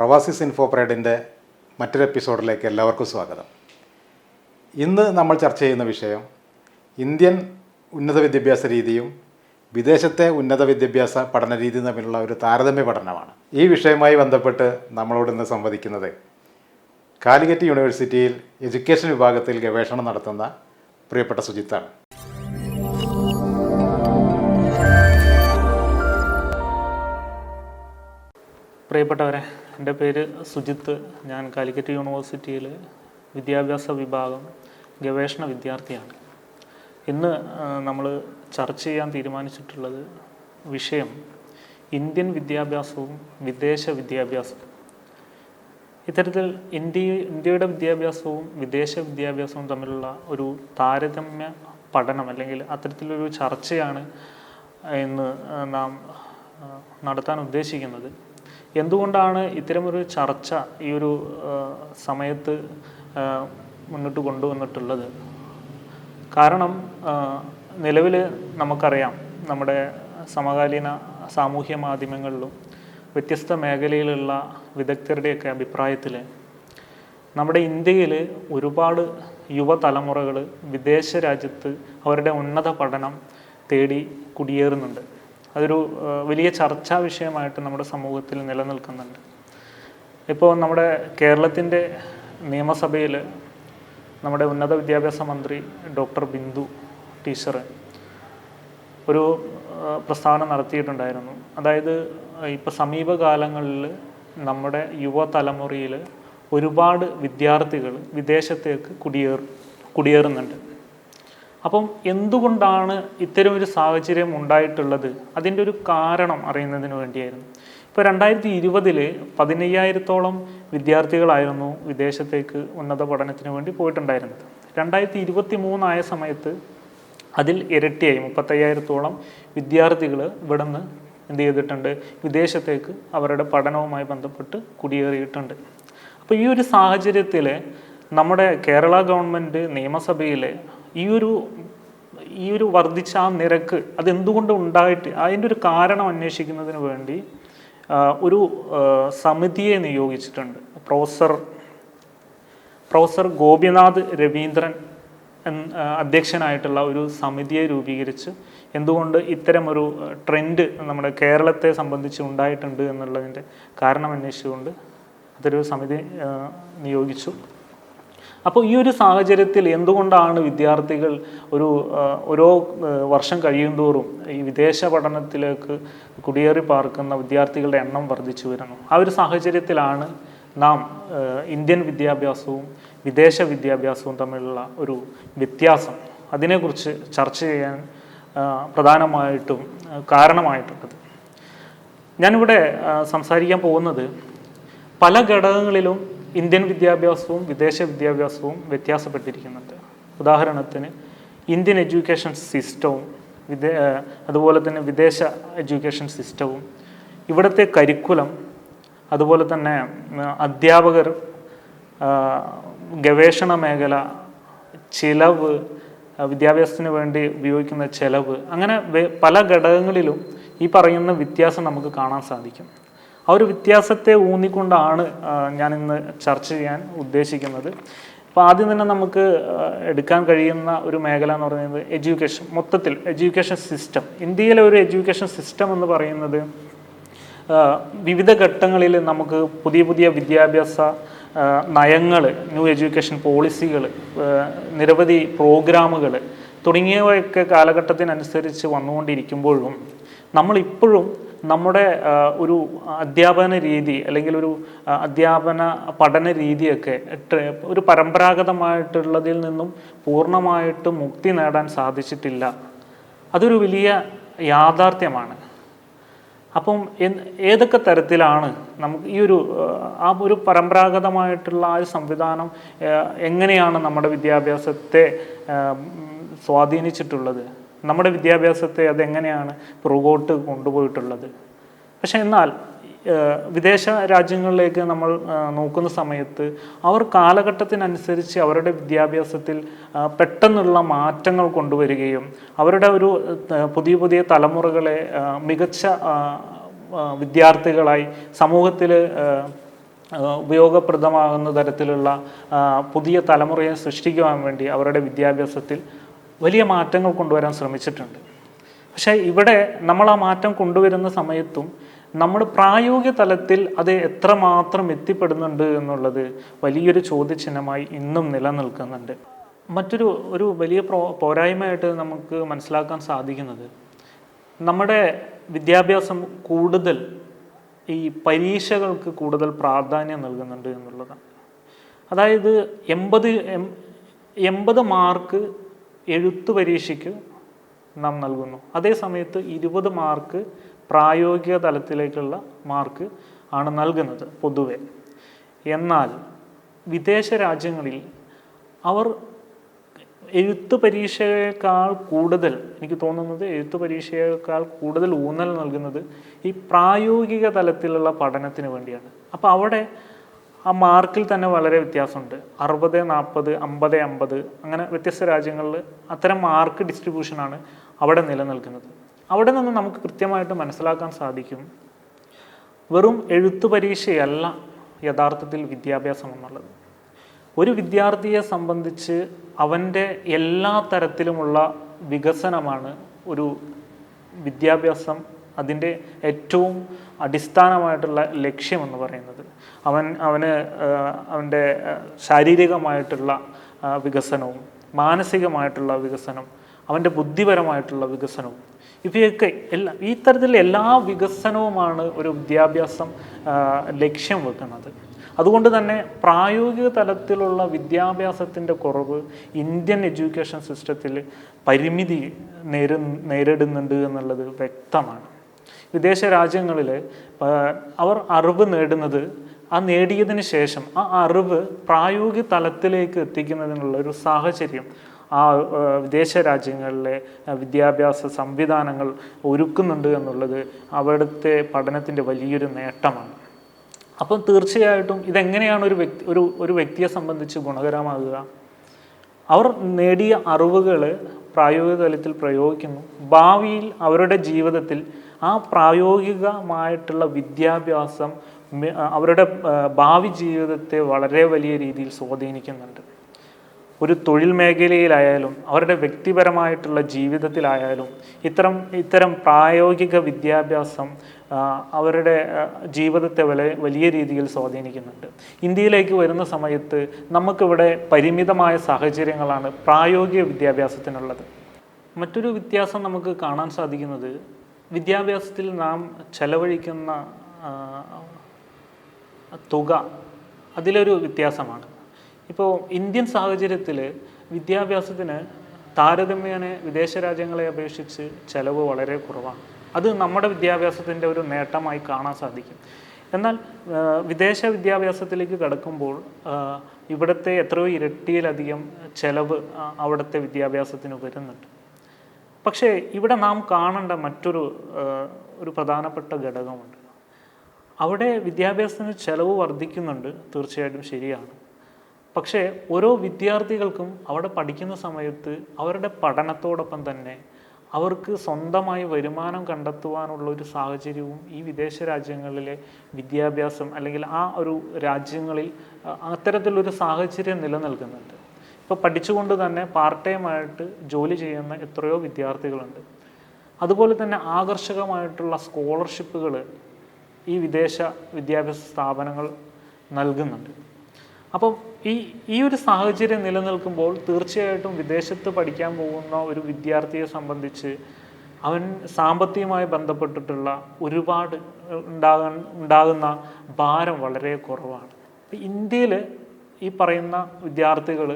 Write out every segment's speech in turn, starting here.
പ്രവാസീസ് ഇൻഫോപ്രേഡിൻ്റെ മറ്റൊരു എപ്പിസോഡിലേക്ക് എല്ലാവർക്കും സ്വാഗതം. ഇന്ന് നമ്മൾ ചർച്ച ചെയ്യുന്ന വിഷയം ഇന്ത്യൻ ഉന്നത വിദ്യാഭ്യാസ രീതിയും വിദേശത്തെ ഉന്നത വിദ്യാഭ്യാസ പഠന രീതിയും തമ്മിലുള്ള ഒരു താരതമ്യ പഠനമാണ്. ഈ വിഷയവുമായി ബന്ധപ്പെട്ട് നമ്മളോട് ഇന്ന് സംവദിക്കുന്നത് കാലിക്കറ്റ് യൂണിവേഴ്സിറ്റിയിൽ എഡ്യൂക്കേഷൻ വിഭാഗത്തിൽ ഗവേഷണം നടത്തുന്ന പ്രിയപ്പെട്ട സുജിത്താണ്. പ്രിയപ്പെട്ടവരെ, എൻ്റെ പേര് സുജിത്ത്. ഞാൻ കാലിക്കറ്റ് യൂണിവേഴ്സിറ്റിയിൽ വിദ്യാഭ്യാസ വിഭാഗം ഗവേഷണ വിദ്യാർത്ഥിയാണ്. ഇന്ന് നമ്മൾ ചർച്ച ചെയ്യാൻ തീരുമാനിച്ചിട്ടുള്ളത് വിഷയം ഇന്ത്യൻ വിദ്യാഭ്യാസവും വിദേശ വിദ്യാഭ്യാസവും. ഇത്തരത്തിൽ ഇന്ത്യയുടെ വിദ്യാഭ്യാസവും വിദേശ വിദ്യാഭ്യാസവും തമ്മിലുള്ള ഒരു താരതമ്യ പഠനം അല്ലെങ്കിൽ അത്തരത്തിലൊരു ചർച്ചയാണ് ഇന്ന് നാം നടത്താൻ ഉദ്ദേശിക്കുന്നത്. എന്തുകൊണ്ടാണ് ഇത്തരമൊരു ചർച്ച ഈ ഒരു സമയത്ത് മുന്നോട്ട് കൊണ്ടുവന്നിട്ടുള്ളത്? കാരണം നിലവിൽ നമുക്കറിയാം, നമ്മുടെ സമകാലീന സാമൂഹ്യ മാധ്യമങ്ങളിലും വ്യത്യസ്ത മേഖലയിലുള്ള വിദഗ്ധരുടെയൊക്കെ അഭിപ്രായത്തിൽ നമ്മുടെ ഇന്ത്യയിൽ ഒരുപാട് യുവതലമുറകൾ വിദേശ രാജ്യത്ത് അവരുടെ ഉന്നത പഠനം തേടി കുടിയേറുന്നുണ്ട്. അതൊരു വലിയ ചർച്ചാ വിഷയമായിട്ട് നമ്മുടെ സമൂഹത്തിൽ നിലനിൽക്കുന്നുണ്ട്. ഇപ്പോൾ നമ്മുടെ കേരളത്തിൻ്റെ നിയമസഭയിൽ നമ്മുടെ ഉന്നത വിദ്യാഭ്യാസ മന്ത്രി ഡോക്ടർ ബിന്ദു ടീച്ചർ ഒരു പ്രസ്താവന നടത്തിയിട്ടുണ്ടായിരുന്നു. അതായത് ഇപ്പോൾ സമീപകാലങ്ങളിൽ നമ്മുടെ യുവതലമുറയിൽ ഒരുപാട് വിദ്യാർത്ഥികൾ വിദേശത്തേക്ക് കുടിയേറുന്നുണ്ട്. അപ്പം എന്തുകൊണ്ടാണ് ഇത്തരം ഒരു സാഹചര്യം ഉണ്ടായിട്ടുള്ളത്? അതിൻ്റെ ഒരു കാരണം അറിയുന്നതിന് വേണ്ടിയായിരുന്നു. ഇപ്പോൾ 2020 15,000-ഓളം വിദ്യാർത്ഥികളായിരുന്നു വിദേശത്തേക്ക് ഉന്നത പഠനത്തിന് വേണ്ടി പോയിട്ടുണ്ടായിരുന്നത്. 2023 ആയ സമയത്ത് അതിൽ ഇരട്ടിയായി 35,000-ഓളം വിദ്യാർത്ഥികൾ ഇവിടെ നിന്ന് എന്ത് ചെയ്തിട്ടുണ്ട്? വിദേശത്തേക്ക് അവരുടെ പഠനവുമായി ബന്ധപ്പെട്ട് കുടിയേറിയിട്ടുണ്ട്. അപ്പോൾ ഈ ഒരു സാഹചര്യത്തിൽ നമ്മുടെ കേരള ഗവൺമെൻറ് നിയമസഭയിലെ ഈ ഒരു വർദ്ധിച്ച ആ നിരക്ക് അതെന്തുകൊണ്ട് ഉണ്ടായിട്ട് അതിൻ്റെ ഒരു കാരണം അന്വേഷിക്കുന്നതിന് വേണ്ടി ഒരു സമിതിയെ നിയോഗിച്ചിട്ടുണ്ട്. പ്രൊഫസർ ഗോപിനാഥ് രവീന്ദ്രൻ അധ്യക്ഷനായിട്ടുള്ള ഒരു സമിതിയെ രൂപീകരിച്ച് എന്തുകൊണ്ട് ഇത്തരമൊരു ട്രെൻഡ് നമ്മുടെ കേരളത്തെ സംബന്ധിച്ച് ഉണ്ടായിട്ടുണ്ട് എന്നുള്ളതിൻ്റെ കാരണം അന്വേഷിച്ചുകൊണ്ട് അതൊരു സമിതി നിയോഗിച്ചു. അപ്പോൾ ഈ ഒരു സാഹചര്യത്തിൽ എന്തുകൊണ്ടാണ് വിദ്യാർത്ഥികൾ ഓരോ വർഷം കഴിയുന്തോറും ഈ വിദേശ പഠനത്തിലേക്ക് കുടിയേറി പാർക്കുന്ന വിദ്യാർത്ഥികളുടെ എണ്ണം വർദ്ധിച്ചു വരുന്നു? ആ ഒരു സാഹചര്യത്തിലാണ് നാം ഇന്ത്യൻ വിദ്യാഭ്യാസവും വിദേശ വിദ്യാഭ്യാസവും തമ്മിലുള്ള ഒരു വ്യത്യാസം, അതിനെക്കുറിച്ച് ചർച്ച ചെയ്യാൻ പ്രധാനമായിട്ടും കാരണമായിട്ടുള്ളത്. ഞാനിവിടെ സംസാരിക്കാൻ പോകുന്നത് പല ഘടകങ്ങളിലും ഇന്ത്യൻ വിദ്യാഭ്യാസവും വിദേശ വിദ്യാഭ്യാസവും വ്യത്യാസപ്പെട്ടിരിക്കുന്നുണ്ട്. ഉദാഹരണത്തിന് ഇന്ത്യൻ എഡ്യൂക്കേഷൻ സിസ്റ്റവും അതുപോലെ തന്നെ വിദേശ എഡ്യൂക്കേഷൻ സിസ്റ്റവും, ഇവിടുത്തെ കരിക്കുലം, അതുപോലെ തന്നെ അധ്യാപകർ, ഗവേഷണ മേഖല, ചിലവ്, വിദ്യാഭ്യാസത്തിന് വേണ്ടി ഉപയോഗിക്കുന്ന ചിലവ്, അങ്ങനെ പല ഘടകങ്ങളിലും ഈ പറയുന്ന വ്യത്യാസം നമുക്ക് കാണാൻ സാധിക്കും. ആ ഒരു വ്യത്യാസത്തെ ഊന്നിക്കൊണ്ടാണ് ഞാനിന്ന് ചർച്ച ചെയ്യാൻ ഉദ്ദേശിക്കുന്നത്. അപ്പോൾ ആദ്യം തന്നെ നമുക്ക് എടുക്കാൻ കഴിയുന്ന ഒരു മേഖല എന്ന് പറയുന്നത് എഡ്യൂക്കേഷൻ. മൊത്തത്തിൽ എഡ്യൂക്കേഷൻ സിസ്റ്റം, ഇന്ത്യയിലെ ഒരു എഡ്യൂക്കേഷൻ സിസ്റ്റം എന്ന് പറയുന്നത് വിവിധ ഘട്ടങ്ങളിൽ നമുക്ക് പുതിയ പുതിയ വിദ്യാഭ്യാസ നയങ്ങൾ, ന്യൂ എഡ്യൂക്കേഷൻ പോളിസികൾ, നിരവധി പ്രോഗ്രാമുകൾ തുടങ്ങിയവയൊക്കെ കാലഘട്ടത്തിനനുസരിച്ച് വന്നുകൊണ്ടിരിക്കുമ്പോഴും നമ്മളിപ്പോഴും നമ്മുടെ ഒരു അധ്യാപന രീതി അല്ലെങ്കിൽ ഒരു അധ്യാപന പഠന രീതിയൊക്കെ ഒരു പരമ്പരാഗതമായിട്ടുള്ളതിൽ നിന്നും പൂർണ്ണമായിട്ട് മുക്തി നേടാൻ സാധിച്ചിട്ടില്ല. അതൊരു വലിയ യാഥാർത്ഥ്യമാണ്. അപ്പം ഏതൊക്കെ തരത്തിലാണ് നമുക്ക് ഈ ഒരു പരമ്പരാഗതമായിട്ടുള്ള ആ ഒരു സംവിധാനം എങ്ങനെയാണ് നമ്മുടെ വിദ്യാഭ്യാസത്തെ സ്വാധീനിച്ചിട്ടുള്ളത്? നമ്മുടെ വിദ്യാഭ്യാസത്തെ അതെങ്ങനെയാണ് പുറകോട്ട് കൊണ്ടുപോയിട്ടുള്ളത്? പക്ഷെ എന്നാൽ വിദേശ രാജ്യങ്ങളിലേക്ക് നമ്മൾ നോക്കുന്ന സമയത്ത് അവർ കാലഘട്ടത്തിനനുസരിച്ച് അവരുടെ വിദ്യാഭ്യാസത്തിൽ പെട്ടെന്നുള്ള മാറ്റങ്ങൾ കൊണ്ടുവരികയും അവരുടെ പുതിയ പുതിയ തലമുറകളെ മികച്ച വിദ്യാർത്ഥികളായി സമൂഹത്തിൽ ഉപയോഗപ്രദമാകുന്ന തരത്തിലുള്ള പുതിയ തലമുറയെ സൃഷ്ടിക്കുവാൻ വേണ്ടി അവരുടെ വിദ്യാഭ്യാസത്തിൽ വലിയ മാറ്റങ്ങൾ കൊണ്ടുവരാൻ ശ്രമിച്ചിട്ടുണ്ട്. പക്ഷേ ഇവിടെ നമ്മൾ ആ മാറ്റം കൊണ്ടുവരുന്ന സമയത്തും നമ്മൾ പ്രായോഗിക തലത്തിൽ അത് എത്രമാത്രം എത്തിപ്പെടുന്നുണ്ട് എന്നുള്ളത് വലിയൊരു ചോദ്യചിഹ്നമായി ഇന്നും നിലനിൽക്കുന്നുണ്ട്. ഒരു വലിയ പോരായ്മയായിട്ട് നമുക്ക് മനസ്സിലാക്കാൻ സാധിക്കുന്നത് നമ്മുടെ വിദ്യാഭ്യാസം കൂടുതൽ ഈ പരീക്ഷകൾക്ക് കൂടുതൽ പ്രാധാന്യം നൽകുന്നുണ്ട് എന്നുള്ളതാണ്. അതായത് 80 മാർക്ക് എഴുത്തു പരീക്ഷയ്ക്ക് നാം നൽകുന്നു. അതേ സമയത്ത് 20 മാർക്ക് പ്രായോഗിക തലത്തിലേക്കുള്ള മാർക്ക് ആണ് നൽകുന്നത് പൊതുവെ. എന്നാൽ വിദേശ രാജ്യങ്ങളിൽ അവർ എഴുത്തു പരീക്ഷയേക്കാൾ കൂടുതൽ, എനിക്ക് തോന്നുന്നത് എഴുത്തു പരീക്ഷയേക്കാൾ കൂടുതൽ ഊന്നൽ നൽകുന്നത് ഈ പ്രായോഗിക തലത്തിലുള്ള പഠനത്തിന് വേണ്ടിയാണ്. അപ്പോൾ അവിടെ ആ മാർക്കിൽ തന്നെ വളരെ വ്യത്യാസമുണ്ട്. 60-40, 50-50 അങ്ങനെ വ്യത്യസ്ത രാജ്യങ്ങളിൽ അത്തരം മാർക്ക് ഡിസ്ട്രിബ്യൂഷനാണ് അവിടെ നിലനിൽക്കുന്നത്. അവിടെ നിന്ന് നമുക്ക് കൃത്യമായിട്ട് മനസ്സിലാക്കാൻ സാധിക്കും, വെറും എഴുത്തു പരീക്ഷയല്ല യഥാർത്ഥത്തിൽ വിദ്യാഭ്യാസം എന്നുള്ളത്. ഒരു വിദ്യാർത്ഥിയെ സംബന്ധിച്ച് അവൻ്റെ എല്ലാ തരത്തിലുമുള്ള വികസനമാണ് ഒരു വിദ്യാഭ്യാസം അതിൻ്റെ ഏറ്റവും അടിസ്ഥാനമായിട്ടുള്ള ലക്ഷ്യമെന്ന് പറയുന്നത്. അവൻ്റെ ശാരീരികമായിട്ടുള്ള വികസനവും മാനസികമായിട്ടുള്ള വികസനം, അവൻ്റെ ബുദ്ധിപരമായിട്ടുള്ള വികസനവും, ഇവയൊക്കെ ഈ തരത്തിലുള്ള എല്ലാ വികസനവുമാണ് ഒരു വിദ്യാഭ്യാസം ലക്ഷ്യം വെക്കുന്നത്. അതുകൊണ്ട് തന്നെ പ്രായോഗിക തലത്തിലുള്ള വിദ്യാഭ്യാസത്തിൻ്റെ കുറവ് ഇന്ത്യൻ എഡ്യൂക്കേഷൻ സിസ്റ്റത്തിൽ പരിമിതി നേരിടുന്നുണ്ട് എന്നുള്ളത് വ്യക്തമാണ്. വിദേശ രാജ്യങ്ങളിൽ അവർ അറിവ് നേടുന്നത്, ആ നേടിയതിന് ശേഷം ആ അറിവ് പ്രായോഗിക തലത്തിലേക്ക് എത്തിക്കുന്നതിനുള്ള ഒരു സാഹചര്യം ആ വിദേശ രാജ്യങ്ങളിലെ വിദ്യാഭ്യാസ സംവിധാനങ്ങൾ ഒരുക്കുന്നുണ്ട് എന്നുള്ളത് അവിടുത്തെ പഠനത്തിൻ്റെ വലിയൊരു നേട്ടമാണ്. അപ്പം തീർച്ചയായിട്ടും ഇതെങ്ങനെയാണ് ഒരു വ്യക്തിയെ സംബന്ധിച്ച് ഗുണകരമാകുക? അവർ നേടിയ അറിവുകൾ പ്രായോഗിക തലത്തിൽ പ്രയോഗിക്കുന്നു. ഭാവിയിൽ അവരുടെ ജീവിതത്തിൽ ആ പ്രായോഗികമായിട്ടുള്ള വിദ്യാഭ്യാസം അവരുടെ ഭാവി ജീവിതത്തെ വളരെ വലിയ രീതിയിൽ സ്വാധീനിക്കുന്നുണ്ട്. ഒരു തൊഴിൽ മേഖലയിലായാലും അവരുടെ വ്യക്തിപരമായിട്ടുള്ള ജീവിതത്തിലായാലും ഇത്തരം പ്രായോഗിക വിദ്യാഭ്യാസം അവരുടെ ജീവിതത്തെ വലിയ രീതിയിൽ സ്വാധീനിക്കുന്നുണ്ട്. ഇന്ത്യയിലേക്ക് വരുന്ന സമയത്ത് നമുക്കിവിടെ പരിമിതമായ സാഹചര്യങ്ങളാണ് പ്രായോഗിക വിദ്യാഭ്യാസത്തിനുള്ളത്. മറ്റൊരു വ്യത്യാസം നമുക്ക് കാണാൻ സാധിക്കുന്നത് വിദ്യാഭ്യാസത്തിൽ നാം ചെലവഴിക്കുന്ന തുക, അതിലൊരു വ്യത്യാസമാണ്. ഇപ്പോൾ ഇന്ത്യൻ സാഹചര്യത്തിൽ വിദ്യാഭ്യാസത്തിന് താരതമ്യേന വിദേശ രാജ്യങ്ങളെ അപേക്ഷിച്ച് ചെലവ് വളരെ കുറവാണ്. അത് നമ്മുടെ വിദ്യാഭ്യാസത്തിൻ്റെ ഒരു നേട്ടമായി കാണാൻ സാധിക്കും. എന്നാൽ വിദേശ വിദ്യാഭ്യാസത്തിലേക്ക് കടക്കുമ്പോൾ ഇവിടുത്തെ എത്രയോ ഇരട്ടിയിലധികം ചെലവ് അവിടുത്തെ വിദ്യാഭ്യാസത്തിന് വരുന്നുണ്ട്. പക്ഷേ ഇവിടെ നാം കാണേണ്ട ഒരു പ്രധാനപ്പെട്ട ഘടകമുണ്ട്. അവിടെ വിദ്യാഭ്യാസത്തിന് ചെലവ് വർദ്ധിക്കുന്നുണ്ട്, തീർച്ചയായിട്ടും ശരിയാണ്. പക്ഷേ ഓരോ വിദ്യാർത്ഥികൾക്കും അവിടെ പഠിക്കുന്ന സമയത്ത് അവരുടെ പഠനത്തോടൊപ്പം തന്നെ അവർക്ക് സ്വന്തമായി വരുമാനം കണ്ടെത്തുവാനുള്ള ഒരു സാഹചര്യവും ഈ വിദേശ രാജ്യങ്ങളിലെ വിദ്യാഭ്യാസം അല്ലെങ്കിൽ ആ ഒരു രാജ്യങ്ങളിൽ അത്തരത്തിലൊരു സാഹചര്യം നിലനിൽക്കുന്നുണ്ട്. ഇപ്പോൾ പഠിച്ചുകൊണ്ട് തന്നെ പാർട്ട് ടൈമായിട്ട് ജോലി ചെയ്യുന്ന എത്രയോ വിദ്യാർത്ഥികളുണ്ട്. അതുപോലെ തന്നെ ആകർഷകമായിട്ടുള്ള സ്കോളർഷിപ്പുകൾ ഈ വിദേശ വിദ്യാഭ്യാസ സ്ഥാപനങ്ങൾ നൽകുന്നുണ്ട്. അപ്പം ഈ ഒരു സാഹചര്യം നിലനിൽക്കുമ്പോൾ തീർച്ചയായിട്ടും വിദേശത്ത് പഠിക്കാൻ പോകുന്ന ഒരു വിദ്യാർത്ഥിയെ സംബന്ധിച്ച് അവൻ സാമ്പത്തികമായി ബന്ധപ്പെട്ടിട്ടുള്ള ഒരുപാട് ഉണ്ടാകുന്ന ഭാരം വളരെ കുറവാണ്. ഇന്ത്യയിൽ ഈ പറയുന്ന വിദ്യാർത്ഥികൾ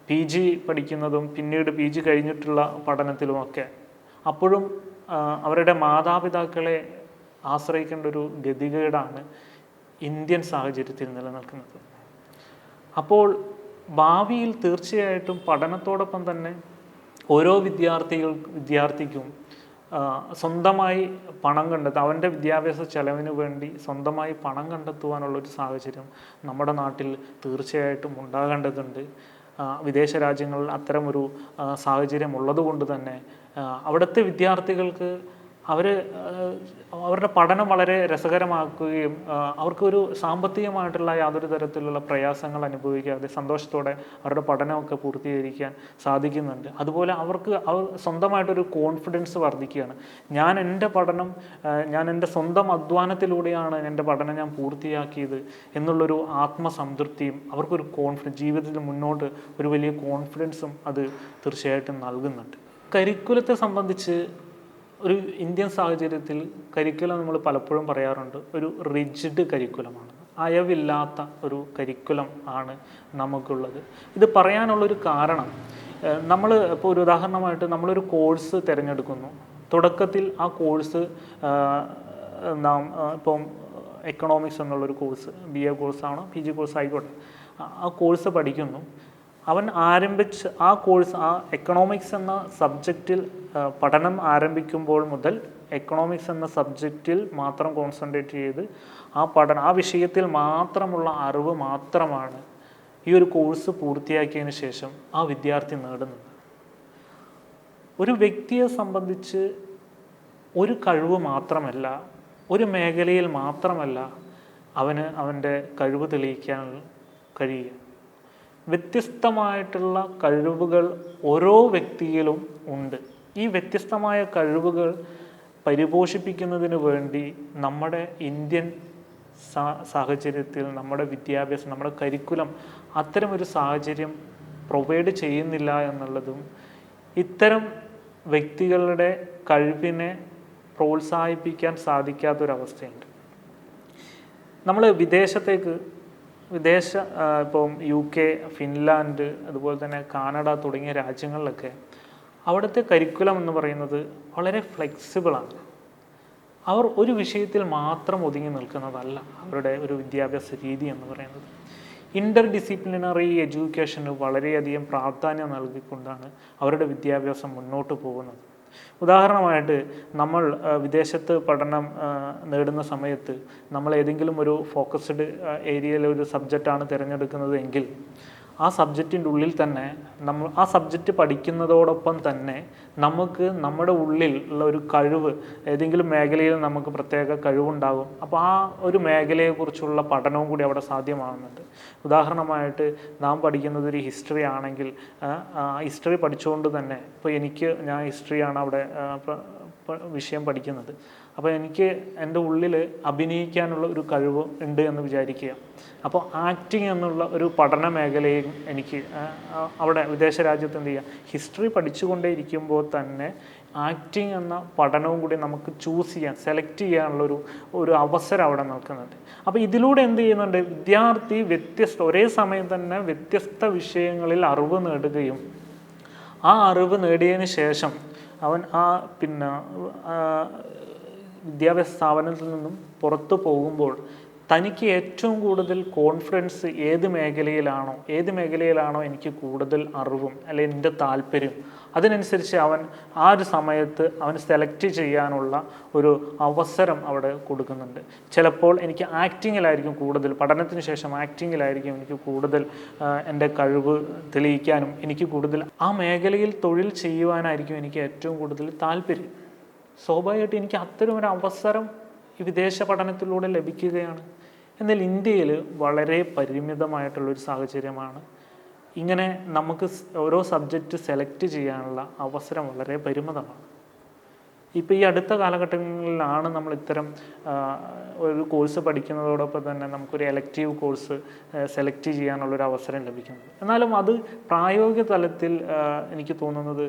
PG പഠിക്കുന്നതും പിന്നീട് PG കഴിഞ്ഞിട്ടുള്ള പഠനത്തിലുമൊക്കെ അപ്പോഴും അവരുടെ മാതാപിതാക്കളെ ആശ്രയിക്കേണ്ട ഒരു ഗതികേടാണ് ഇന്ത്യൻ സാഹചര്യത്തിൽ നിലനിൽക്കുന്നത്. അപ്പോൾ ഭാവിയിൽ തീർച്ചയായിട്ടും പഠനത്തോടൊപ്പം തന്നെ ഓരോ വിദ്യാർത്ഥിക്കും സ്വന്തമായി പണം കണ്ടെത്തുക, അവൻ്റെ വിദ്യാഭ്യാസ ചെലവിന് വേണ്ടി സ്വന്തമായി പണം കണ്ടെത്തുവാനുള്ളൊരു സാഹചര്യം നമ്മുടെ നാട്ടിൽ തീർച്ചയായിട്ടും ഉണ്ടാകേണ്ടതുണ്ട്. വിദേശ രാജ്യങ്ങളിൽ അത്തരമൊരു സാഹചര്യം ഉള്ളതുകൊണ്ട് തന്നെ അവിടുത്തെ വിദ്യാർത്ഥികൾക്ക് അവർ അവരുടെ പഠനം വളരെ രസകരമാക്കുകയും അവർക്കൊരു സാമ്പത്തികമായിട്ടുള്ള യാതൊരു തരത്തിലുള്ള പ്രയാസങ്ങൾ അനുഭവിക്കാതെ സന്തോഷത്തോടെ അവരുടെ പഠനമൊക്കെ പൂർത്തീകരിക്കാൻ സാധിക്കുന്നുണ്ട്. അതുപോലെ അവർ സ്വന്തമായിട്ടൊരു കോൺഫിഡൻസ് വർദ്ധിക്കുകയാണ്. ഞാൻ എൻ്റെ സ്വന്തം അധ്വാനത്തിലൂടെയാണ് എൻ്റെ പഠനം ഞാൻ പൂർത്തിയാക്കിയത് എന്നുള്ളൊരു ആത്മസംതൃപ്തിയും അവർക്കൊരു ജീവിതത്തിൽ മുന്നോട്ട് ഒരു വലിയ കോൺഫിഡൻസും അത് തീർച്ചയായിട്ടും നൽകുന്നുണ്ട്. കരിക്കുലത്തെ സംബന്ധിച്ച് ഒരു ഇന്ത്യൻ സാഹചര്യത്തിൽ കരിക്കുലം നമ്മൾ പലപ്പോഴും പറയാറുണ്ട് ഒരു റിജിഡ് കരിക്കുലമാണ്, അയവില്ലാത്ത ഒരു കരിക്കുലം ആണ് നമുക്കുള്ളത്. ഇത് പറയാനുള്ളൊരു കാരണം, നമ്മൾ ഇപ്പോൾ ഒരു ഉദാഹരണമായിട്ട് നമ്മളൊരു കോഴ്സ് തിരഞ്ഞെടുക്കുന്നു. തുടക്കത്തിൽ ആ കോഴ്സ് നാം ഇപ്പം എക്കണോമിക്സ് എന്നുള്ളൊരു കോഴ്സ്, BA കോഴ്സാണോ PG കോഴ്സ് ആയിക്കോട്ടെ, ആ കോഴ്സ് പഠിക്കുന്നു. അവൻ ആ കോഴ്സ് ആ എക്കണോമിക്സ് എന്ന സബ്ജക്റ്റിൽ പഠനം ആരംഭിക്കുമ്പോൾ മുതൽ എക്കണോമിക്സ് എന്ന സബ്ജക്റ്റിൽ മാത്രം കോൺസെൻട്രേറ്റ് ചെയ്ത് ആ വിഷയത്തിൽ മാത്രമുള്ള അറിവ് മാത്രമാണ് ഈ ഒരു കോഴ്സ് പൂർത്തിയാക്കിയതിന് ശേഷം ആ വിദ്യാർത്ഥി നേടുന്നത്. ഒരു വ്യക്തിയെ സംബന്ധിച്ച് ഒരു കഴിവ് മാത്രമല്ല, ഒരു മേഖലയിൽ മാത്രമല്ല അവൻ്റെ കഴിവ് തെളിയിക്കാൻ കഴിയുക. വ്യത്യസ്തമായിട്ടുള്ള കഴിവുകൾ ഓരോ വ്യക്തിയിലും ഉണ്ട്. ഈ വ്യത്യസ്തമായ കഴിവുകൾ പരിപോഷിപ്പിക്കുന്നതിന് വേണ്ടി നമ്മുടെ ഇന്ത്യൻ സാഹചര്യത്തിൽ നമ്മുടെ വിദ്യാഭ്യാസം, നമ്മുടെ കരിക്കുലം അത്തരമൊരു സാഹചര്യം പ്രൊവൈഡ് ചെയ്യുന്നില്ല എന്നുള്ളതും ഇത്തരം വ്യക്തികളുടെ കഴിവിനെ പ്രോത്സാഹിപ്പിക്കാൻ സാധിക്കാത്തൊരവസ്ഥയുണ്ട്. നമ്മൾ ഇപ്പം UK, ഫിൻലാൻഡ്, അതുപോലെ തന്നെ കാനഡ തുടങ്ങിയ രാജ്യങ്ങളിലൊക്കെ അവിടുത്തെ കരിക്കുലം എന്ന് പറയുന്നത് വളരെ ഫ്ലെക്സിബിളാണ്. അവർ ഒരു വിഷയത്തിൽ മാത്രം ഒതുങ്ങി നിൽക്കുന്നതല്ല അവരുടെ ഒരു വിദ്യാഭ്യാസ രീതി എന്ന് പറയുന്നത്. ഇൻ്റർ ഡിസിപ്ലിനറി എഡ്യൂക്കേഷന് വളരെയധികം പ്രാധാന്യം നൽകിക്കൊണ്ടാണ് അവരുടെ വിദ്യാഭ്യാസം മുന്നോട്ട് പോകുന്നത്. ഉദാഹരണമായിട്ട് നമ്മൾ വിദേശത്ത് പഠനം നേടുന്ന സമയത്ത് നമ്മൾ ഏതെങ്കിലും ഒരു ഫോക്കസ്ഡ് ഏരിയയിലെ ഒരു സബ്ജക്റ്റാണ് തിരഞ്ഞെടുക്കുന്നത് എങ്കിൽ ആ സബ്ജക്റ്റിൻ്റെ ഉള്ളിൽ തന്നെ നമ്മൾ ആ സബ്ജക്റ്റ് പഠിക്കുന്നതോടൊപ്പം തന്നെ നമുക്ക് നമ്മുടെ ഉള്ളിൽ ഉള്ള ഒരു കഴിവ്, ഏതെങ്കിലും മേഖലയിൽ നമുക്ക് പ്രത്യേക കഴിവുണ്ടാകും. അപ്പോൾ ആ ഒരു മേഖലയെക്കുറിച്ചുള്ള പഠനവും കൂടി അവിടെ സാധ്യമാകുന്നുണ്ട്. ഉദാഹരണമായിട്ട് നാം പഠിക്കുന്നത് ഒരു ഹിസ്റ്ററി ആണെങ്കിൽ ഹിസ്റ്ററി പഠിച്ചുകൊണ്ട് തന്നെ ഇപ്പോൾ ഞാൻ ഹിസ്റ്ററിയാണ് അവിടെ വിഷയം പഠിക്കുന്നത്. അപ്പോൾ എനിക്ക് എൻ്റെ ഉള്ളിൽ അഭിനയിക്കാനുള്ള ഒരു കഴിവ് ഉണ്ട് എന്ന് വിചാരിക്കുക. അപ്പോൾ ആക്ടിങ് എന്നുള്ള ഒരു പഠന മേഖലയും എനിക്ക് അവിടെ വിദേശ രാജ്യത്ത് എന്ത് ചെയ്യുക, ഹിസ്റ്ററി പഠിച്ചുകൊണ്ടേ ഇരിക്കുമ്പോൾ തന്നെ ആക്ടിങ് എന്ന പഠനവും കൂടി നമുക്ക് ചൂസ് ചെയ്യാൻ, സെലക്ട് ചെയ്യാനുള്ള ഒരു അവസരം അവിടെ നിൽക്കുന്നുണ്ട്. അപ്പോൾ ഇതിലൂടെ എന്ത് ചെയ്യുന്നുണ്ട്, വിദ്യാർത്ഥി ഒരേ സമയം തന്നെ വ്യത്യസ്ത വിഷയങ്ങളിൽ അറിവ് നേടുകയും ആ അറിവ് നേടിയതിന് ശേഷം അവൻ വിദ്യാഭ്യാസ സ്ഥാപനത്തിൽ നിന്നും പുറത്തു പോകുമ്പോൾ തനിക്ക് ഏറ്റവും കൂടുതൽ കോൺഫിഡൻസ് ഏത് മേഖലയിലാണോ എനിക്ക് കൂടുതൽ അറിവും അല്ലെങ്കിൽ എൻ്റെ താല്പര്യം, അതിനനുസരിച്ച് അവൻ ആ ഒരു സമയത്ത് അവൻ സെലക്ട് ചെയ്യാനുള്ള ഒരു അവസരം അവിടെ കൊടുക്കുന്നുണ്ട്. ചിലപ്പോൾ എനിക്ക് ആക്ടിങ്ങിലായിരിക്കും കൂടുതൽ, പഠനത്തിന് ശേഷം ആക്ടിങ്ങിലായിരിക്കും എനിക്ക് കൂടുതൽ എൻ്റെ കഴിവ് തെളിയിക്കാനും എനിക്ക് കൂടുതൽ ആ മേഖലയിൽ തൊഴിൽ ചെയ്യുവാനായിരിക്കും എനിക്ക് ഏറ്റവും കൂടുതൽ താല്പര്യം. സ്വാഭാവികമായിട്ട് എനിക്ക് അത്തരം ഒരു അവസരം ഈ വിദേശ പഠനത്തിലൂടെ ലഭിക്കുകയാണ്. എന്നാൽ ഇന്ത്യയിൽ വളരെ പരിമിതമായിട്ടുള്ളൊരു സാഹചര്യമാണ്. ഇങ്ങനെ നമുക്ക് ഓരോ സബ്ജക്റ്റ് സെലക്ട് ചെയ്യാനുള്ള അവസരം വളരെ പരിമിതമാണ്. ഇപ്പോൾ ഈ അടുത്ത കാലഘട്ടങ്ങളിലാണ് നമ്മൾ ഇത്തരം ഒരു കോഴ്സ് പഠിക്കുന്നതോടൊപ്പം തന്നെ നമുക്കൊരു എലക്റ്റീവ് കോഴ്സ് സെലക്ട് ചെയ്യാനുള്ളൊരു അവസരം ലഭിക്കുന്നത്. എന്നാലും അത് പ്രായോഗിക തലത്തിൽ എനിക്ക് തോന്നുന്നത്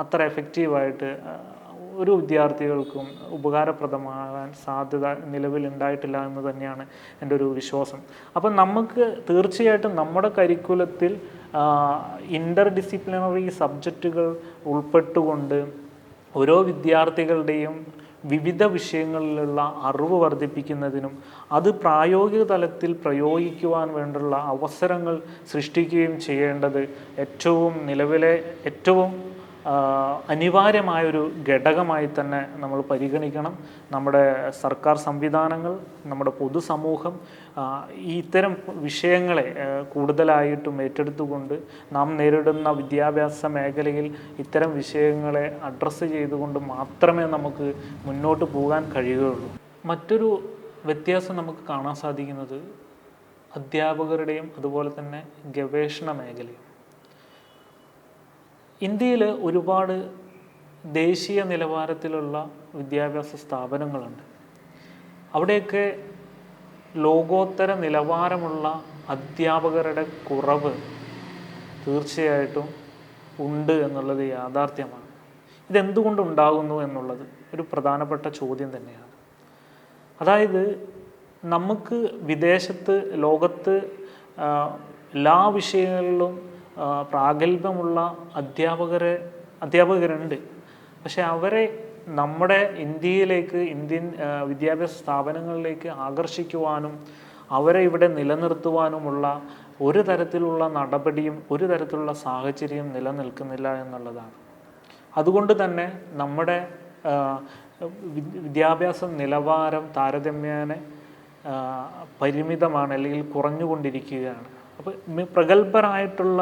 അത്ര എഫക്റ്റീവായിട്ട് ഒരു വിദ്യാർത്ഥികൾക്കും ഉപകാരപ്രദമാകാൻ സാധ്യത നിലവിലുണ്ടായിട്ടില്ല എന്ന് തന്നെയാണ് എൻ്റെ ഒരു വിശ്വാസം. അപ്പം നമുക്ക് തീർച്ചയായിട്ടും നമ്മുടെ കരിക്കുലത്തിൽ ഇൻ്റർ ഡിസിപ്ലിനറി സബ്ജക്റ്റുകൾ ഉൾപ്പെട്ടുകൊണ്ട് ഓരോ വിദ്യാർത്ഥികളുടെയും വിവിധ വിഷയങ്ങളിലുള്ള അറിവ് വർദ്ധിപ്പിക്കുന്നതിനും അത് പ്രായോഗിക തലത്തിൽ പ്രയോഗിക്കുവാൻ വേണ്ടിയുള്ള അവസരങ്ങൾ സൃഷ്ടിക്കുകയും ചെയ്യേണ്ടത് ഏറ്റവും അനിവാര്യമായൊരു ഘടകമായി തന്നെ നമ്മൾ പരിഗണിക്കണം. നമ്മുടെ സർക്കാർ സംവിധാനങ്ങൾ, നമ്മുടെ പൊതുസമൂഹം ഇത്തരം വിഷയങ്ങളെ കൂടുതലായിട്ടും ഏറ്റെടുത്തുകൊണ്ട് നാം നേരിടുന്ന വിദ്യാഭ്യാസ മേഖലയിൽ ഇത്തരം വിഷയങ്ങളെ അഡ്രസ്സ് ചെയ്തുകൊണ്ട് മാത്രമേ നമുക്ക് മുന്നോട്ട് പോകാൻ കഴിയുകയുള്ളൂ. മറ്റൊരു വ്യത്യാസം നമുക്ക് കാണാൻ സാധിക്കുന്നത് അധ്യാപകരുടെയും അതുപോലെ തന്നെ ഗവേഷണ മേഖലയും. ഇന്ത്യയിൽ ഒരുപാട് ദേശീയ നിലവാരത്തിലുള്ള വിദ്യാഭ്യാസ സ്ഥാപനങ്ങളുണ്ട്. അവിടെയൊക്കെ ലോകോത്തര നിലവാരമുള്ള അധ്യാപകരുടെ കുറവ് തീർച്ചയായിട്ടും ഉണ്ട് എന്നുള്ളത് യാഥാർത്ഥ്യമാണ്. ഇതെന്തുകൊണ്ടുണ്ടാകുന്നു എന്നുള്ളത് ഒരു പ്രധാനപ്പെട്ട ചോദ്യം തന്നെയാണ്. അതായത് നമുക്ക് വിദേശത്ത്, ലോകത്ത് എല്ലാ വിഷയങ്ങളിലും പ്രാഗൽഭ്യമുള്ള അധ്യാപകരുണ്ട്. പക്ഷെ അവരെ നമ്മുടെ ഇന്ത്യയിലേക്ക്, ഇന്ത്യൻ വിദ്യാഭ്യാസ സ്ഥാപനങ്ങളിലേക്ക് ആകർഷിക്കുവാനും അവരെ ഇവിടെ നിലനിർത്തുവാനുമുള്ള ഒരു തരത്തിലുള്ള നടപടിയും ഒരു തരത്തിലുള്ള സാഹചര്യം നിലനിൽക്കുന്നില്ല എന്നുള്ളതാണ്. അതുകൊണ്ട് തന്നെ നമ്മുടെ വിദ്യാഭ്യാസ നിലവാരം താരതമ്യേന പരിമിതമാണ്, അല്ലെങ്കിൽ കുറഞ്ഞുകൊണ്ടിരിക്കുകയാണ്. അപ്പോൾ പ്രഗത്ഭരായിട്ടുള്ള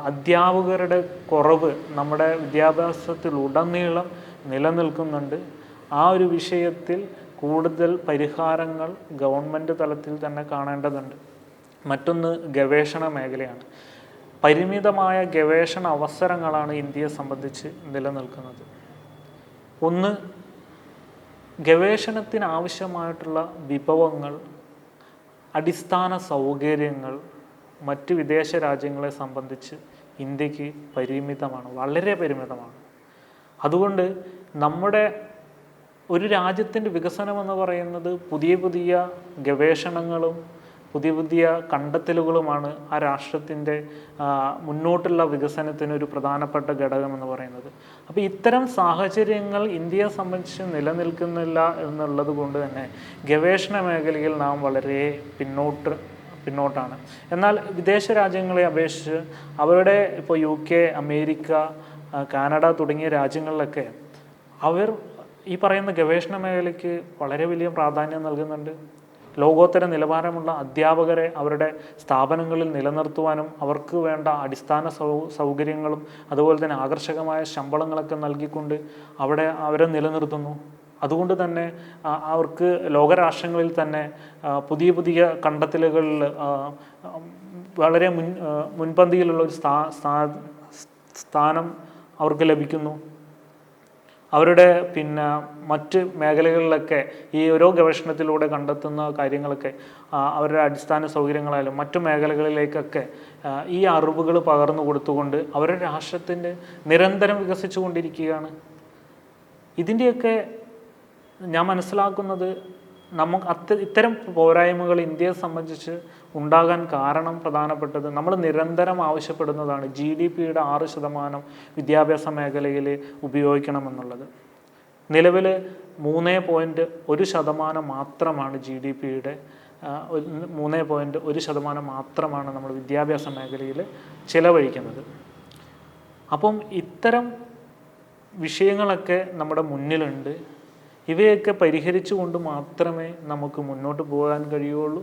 അധ്യാപകരുടെ കുറവ് നമ്മുടെ വിദ്യാഭ്യാസത്തിലുടനീളം നിലനിൽക്കുന്നുണ്ട്. ആ ഒരു വിഷയത്തിൽ കൂടുതൽ പരിഹാരങ്ങൾ ഗവൺമെൻറ് തലത്തിൽ തന്നെ കാണേണ്ടതുണ്ട്. മറ്റൊന്ന് ഗവേഷണ മേഖലയാണ്. പരിമിതമായ ഗവേഷണ അവസരങ്ങളാണ് ഇന്ത്യയെ സംബന്ധിച്ച് നിലനിൽക്കുന്നത്. ഒന്ന്, ഗവേഷണത്തിനാവശ്യമായിട്ടുള്ള വിഭവങ്ങൾ, അടിസ്ഥാന സൗകര്യങ്ങൾ മറ്റ് വിദേശ രാജ്യങ്ങളെ സംബന്ധിച്ച് ഇന്ത്യക്ക് പരിമിതമാണ്, വളരെ പരിമിതമാണ്. അതുകൊണ്ട് നമ്മുടെ ഒരു രാജ്യത്തിൻ്റെ വികസനം എന്ന് പറയുന്നത് പുതിയ പുതിയ ഗവേഷണങ്ങളും പുതിയ പുതിയ കണ്ടെത്തലുകളുമാണ് ആ രാഷ്ട്രത്തിൻ്റെ മുന്നോട്ടുള്ള വികസനത്തിന് ഒരു പ്രധാനപ്പെട്ട ഘടകം എന്ന് പറയുന്നത്. അപ്പോൾ ഇത്തരം സാഹചര്യങ്ങൾ ഇന്ത്യയെ സംബന്ധിച്ച് നിലനിൽക്കുന്നില്ല എന്നുള്ളത് കൊണ്ട് തന്നെ ഗവേഷണ മേഖലയിൽ നാം വളരെ പിന്നോട്ടാണ്. എന്നാൽ വിദേശ രാജ്യങ്ങളെ അപേക്ഷിച്ച് അവരുടെ ഇപ്പോൾ UK, അമേരിക്ക, കാനഡ തുടങ്ങിയ രാജ്യങ്ങളിലൊക്കെ അവർ ഈ പറയുന്ന ഗവേഷണ മേഖലയ്ക്ക് വളരെ വലിയ പ്രാധാന്യം നൽകുന്നുണ്ട്. ലോകോത്തര നിലവാരമുള്ള അധ്യാപകരെ അവരുടെ സ്ഥാപനങ്ങളിൽ നിലനിർത്തുവാനും അവർക്ക് വേണ്ട അടിസ്ഥാന സൗകര്യങ്ങളും അതുപോലെ തന്നെ ആകർഷകമായ ശമ്പളങ്ങളൊക്കെ നൽകിക്കൊണ്ട് അവരെ നിലനിർത്തുന്നു. അതുകൊണ്ട് തന്നെ അവർക്ക് ലോകരാഷ്ട്രങ്ങളിൽ തന്നെ പുതിയ പുതിയ കണ്ടെത്തലുകളിൽ വളരെ മുൻപന്തിയിലുള്ള ഒരു സ്ഥാനം അവർക്ക് ലഭിക്കുന്നു. അവരുടെ മറ്റ് മേഖലകളിലൊക്കെ ഈ ഓരോ ഗവേഷണത്തിലൂടെ കണ്ടെത്തുന്ന കാര്യങ്ങളൊക്കെ അവരുടെ അടിസ്ഥാന സൗകര്യങ്ങളായാലും മറ്റു മേഖലകളിലേക്കൊക്കെ ഈ അറിവുകൾ പകർന്നു കൊടുത്തുകൊണ്ട് അവരുടെ രാഷ്ട്രത്തിൻ്റെ നിരന്തരം വികസിച്ചു കൊണ്ടിരിക്കുകയാണ്. ഇതിൻ്റെയൊക്കെ ഞാൻ മനസ്സിലാക്കുന്നത് ഇത്തരം പോരായ്മകൾ ഇന്ത്യയെ സംബന്ധിച്ച് ഉണ്ടാകാൻ കാരണം പ്രധാനപ്പെട്ടത് നമ്മൾ നിരന്തരം ആവശ്യപ്പെടുന്നതാണ് GDP-യുടെ 6% വിദ്യാഭ്യാസ മേഖലയിൽ ഉപയോഗിക്കണമെന്നുള്ളത്. നിലവിൽ 3.1% മാത്രമാണ് GDP-യുടെ 3.1% മാത്രമാണ് നമ്മൾ വിദ്യാഭ്യാസ മേഖലയിൽ ചിലവഴിക്കുന്നത്. അപ്പം ഇത്തരം വിഷയങ്ങളൊക്കെ നമ്മുടെ മുന്നിലുണ്ട്. ഇവയൊക്കെ പരിഹരിച്ചുകൊണ്ട് മാത്രമേ നമുക്ക് മുന്നോട്ട് പോകാൻ കഴിയുള്ളൂ.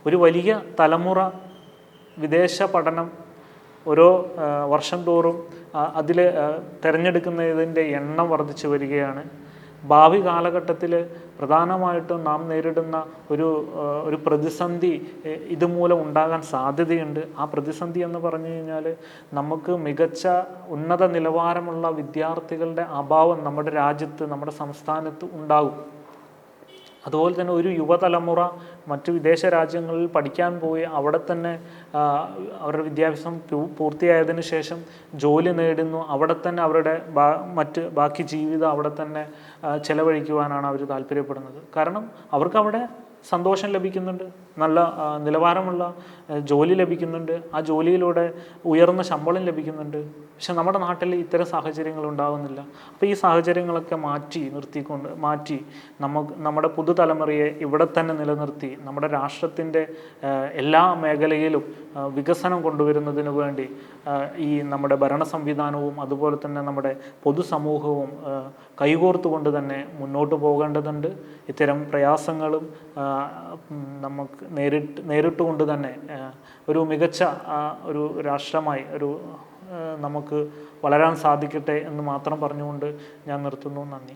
ഒരു വലിയ തലമുറ വിദേശ പഠനം ഓരോ വർഷം തോറും അതിൽ തിരഞ്ഞെടുക്കുന്നതിൻ്റെ എണ്ണം വർദ്ധിച്ചു വരികയാണ്. ഭാവി കാലഘട്ടത്തിൽ പ്രധാനമായിട്ടും നാം നേരിടുന്ന ഒരു പ്രതിസന്ധി ഇതുമൂലം ഉണ്ടാകാൻ സാധ്യതയുണ്ട്. ആ പ്രതിസന്ധി എന്ന് പറഞ്ഞു കഴിഞ്ഞാൽ നമുക്ക് മികച്ച ഉന്നത നിലവാരമുള്ള വിദ്യാർത്ഥികളുടെ അഭാവം നമ്മുടെ രാജ്യത്ത്, നമ്മുടെ സംസ്ഥാനത്ത് ഉണ്ടാകും. അതുപോലെ തന്നെ ഒരു യുവതലമുറ മറ്റു വിദേശ രാജ്യങ്ങളിൽ പഠിക്കാൻ പോയി അവിടെ തന്നെ അവരുടെ വിദ്യാഭ്യാസം പൂർത്തിയായതിനു ശേഷം ജോലി നേടുന്നു. അവിടെ തന്നെ അവരുടെ ബാക്കി ജീവിതം അവിടെ തന്നെ ചെലവഴിക്കുവാനാണ് അവർ താല്പര്യപ്പെടുന്നത്. കാരണം അവർക്ക് അവിടെ സന്തോഷം ലഭിക്കുന്നുണ്ട്, നല്ല നിലവാരമുള്ള ജോലി ലഭിക്കുന്നുണ്ട്, ആ ജോലിയിലൂടെ ഉയർന്ന ശമ്പളം ലഭിക്കുന്നുണ്ട്. പക്ഷെ നമ്മുടെ നാട്ടിൽ ഇത്തരം സാഹചര്യങ്ങൾ ഉണ്ടാകുന്നില്ല. അപ്പോൾ ഈ സാഹചര്യങ്ങളൊക്കെ മാറ്റി നമ്മുടെ പുതുതലമുറയെ ഇവിടെ തന്നെ നിലനിർത്തി നമ്മുടെ രാഷ്ട്രത്തിൻ്റെ എല്ലാ മേഖലയിലും വികസനം കൊണ്ടുവരുന്നതിന് വേണ്ടി ഈ നമ്മുടെ ഭരണ സംവിധാനവും അതുപോലെ തന്നെ നമ്മുടെ പൊതുസമൂഹവും കൈകോർത്തുകൊണ്ട് തന്നെ മുന്നോട്ട് പോകേണ്ടതുണ്ട്. ഇത്തരം പ്രയാസങ്ങളും നമുക്ക് നേരിട്ടുകൊണ്ട് തന്നെ ഒരു മികച്ച ഒരു രാഷ്ട്രമായി നമുക്ക് വളരാൻ സാധിക്കട്ടെ എന്ന് മാത്രം പറഞ്ഞുകൊണ്ട് ഞാൻ നിർത്തുന്നു. നന്ദി.